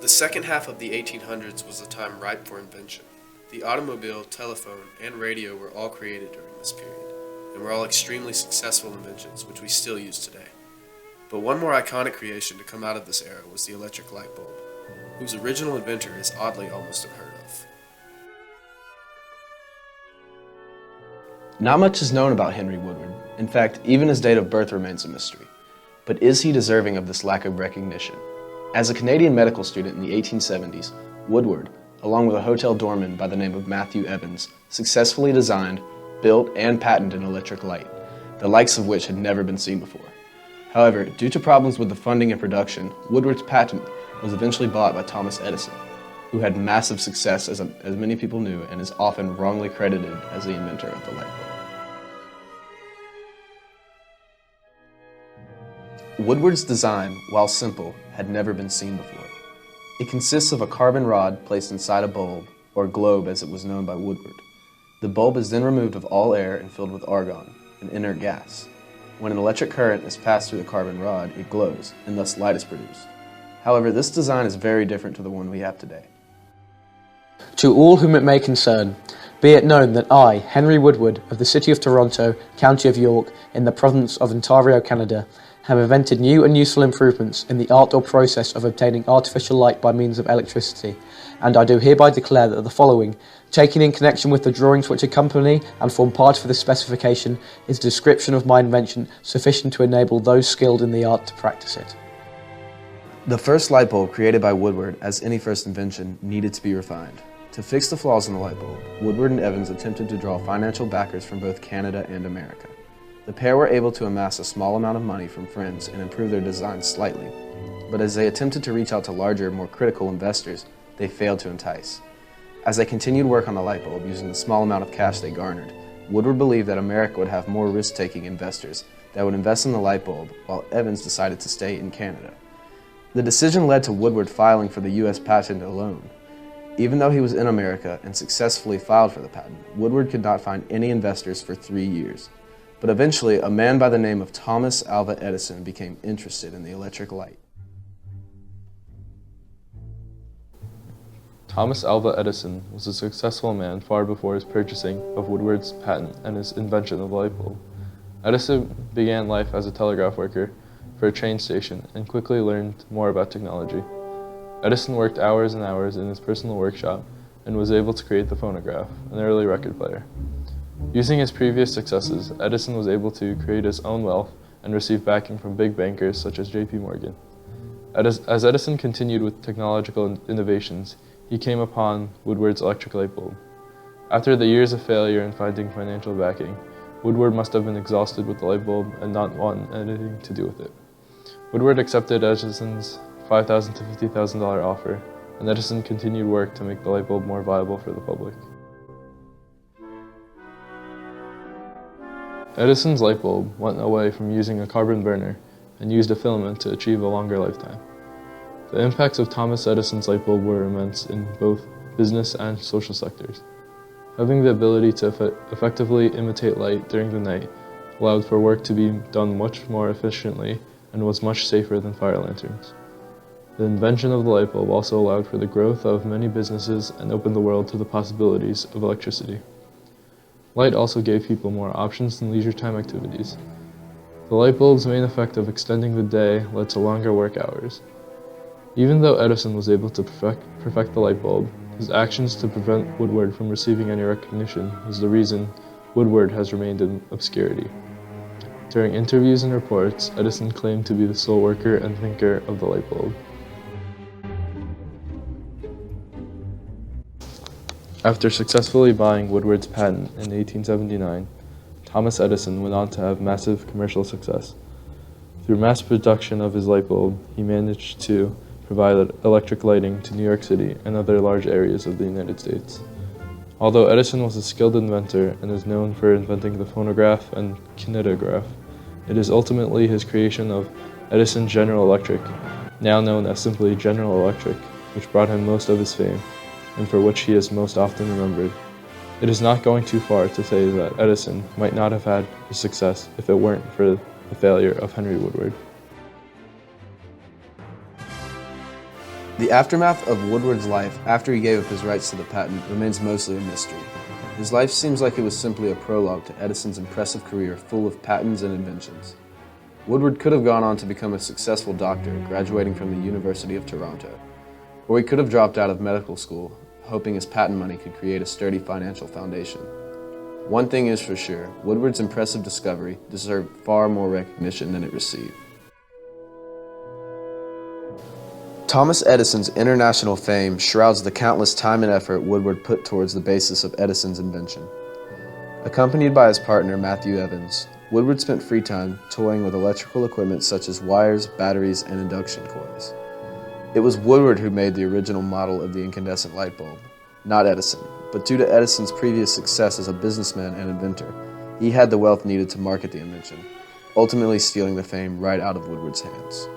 The second half of the 1800s was a time ripe for invention. The automobile, telephone, and radio were all created during this period, and were all extremely successful inventions which we still use today. But one more iconic creation to come out of this era was the electric light bulb, whose original inventor is oddly almost unheard of. Not much is known about Henry Woodward. In fact, even his date of birth remains a mystery. But is he deserving of this lack of recognition? As a Canadian medical student in the 1870s, Woodward, along with a hotel doorman by the name of Matthew Evans, successfully designed, built, and patented an electric light, the likes of which had never been seen before. However, due to problems with the funding and production, Woodward's patent was eventually bought by Thomas Edison, who had massive success as many people knew and is often wrongly credited as the inventor of the light bulb. Woodward's design, while simple, had never been seen before. It consists of a carbon rod placed inside a bulb, or globe as it was known by Woodward. The bulb is then removed of all air and filled with argon, an inert gas. When an electric current is passed through the carbon rod, it glows, and thus light is produced. However, this design is very different to the one we have today. To all whom it may concern, be it known that I, Henry Woodward, of the City of Toronto, County of York, in the Province of Ontario, Canada, have invented new and useful improvements in the art or process of obtaining artificial light by means of electricity, and I do hereby declare that the following, taken in connection with the drawings which accompany and form part of the specification, is a description of my invention sufficient to enable those skilled in the art to practice it. The first light bulb created by Woodward, as any first invention, needed to be refined. To fix the flaws in the light bulb, Woodward and Evans attempted to draw financial backers from both Canada and America. The pair were able to amass a small amount of money from friends and improve their design slightly, but as they attempted to reach out to larger, more critical investors, they failed to entice. As they continued work on the light bulb using the small amount of cash they garnered, Woodward believed that America would have more risk-taking investors that would invest in the light bulb, while Evans decided to stay in Canada. The decision led to Woodward filing for the U.S. patent alone. Even though he was in America and successfully filed for the patent, Woodward could not find any investors for 3 years. But eventually, a man by the name of Thomas Alva Edison became interested in the electric light. Thomas Alva Edison was a successful man far before his purchasing of Woodward's patent and his invention of the light bulb. Edison began life as a telegraph worker for a train station and quickly learned more about technology. Edison worked hours and hours in his personal workshop and was able to create the phonograph, an early record player. Using his previous successes, Edison was able to create his own wealth and receive backing from big bankers such as J.P. Morgan. As Edison continued with technological innovations, he came upon Woodward's electric light bulb. After the years of failure in finding financial backing, Woodward must have been exhausted with the light bulb and not want anything to do with it. Woodward accepted Edison's $5,000 to $50,000 offer, and Edison continued work to make the light bulb more viable for the public. Edison's light bulb went away from using a carbon burner and used a filament to achieve a longer lifetime. The impacts of Thomas Edison's light bulb were immense in both business and social sectors. Having the ability to effectively imitate light during the night allowed for work to be done much more efficiently and was much safer than fire lanterns. The invention of the light bulb also allowed for the growth of many businesses and opened the world to the possibilities of electricity. Light also gave people more options in leisure time activities. The light bulb's main effect of extending the day led to longer work hours. Even though Edison was able to perfect the light bulb, his actions to prevent Woodward from receiving any recognition is the reason Woodward has remained in obscurity. During interviews and reports, Edison claimed to be the sole worker and thinker of the light bulb. After successfully buying Woodward's patent in 1879, Thomas Edison went on to have massive commercial success. Through mass production of his light bulb, he managed to provide electric lighting to New York City and other large areas of the United States. Although Edison was a skilled inventor and is known for inventing the phonograph and kinetograph, it is ultimately his creation of Edison General Electric, now known as simply General Electric, which brought him most of his fame, and for which he is most often remembered. It is not going too far to say that Edison might not have had his success if it weren't for the failure of Henry Woodward. The aftermath of Woodward's life after he gave up his rights to the patent remains mostly a mystery. His life seems like it was simply a prologue to Edison's impressive career full of patents and inventions. Woodward could have gone on to become a successful doctor, graduating from the University of Toronto. Or he could have dropped out of medical school, hoping his patent money could create a sturdy financial foundation. One thing is for sure, Woodward's impressive discovery deserved far more recognition than it received. Thomas Edison's international fame shrouds the countless time and effort Woodward put towards the basis of Edison's invention. Accompanied by his partner Matthew Evans, Woodward spent free time toying with electrical equipment such as wires, batteries, and induction coils. It was Woodward who made the original model of the incandescent light bulb, not Edison, but due to Edison's previous success as a businessman and inventor, he had the wealth needed to market the invention, ultimately stealing the fame right out of Woodward's hands.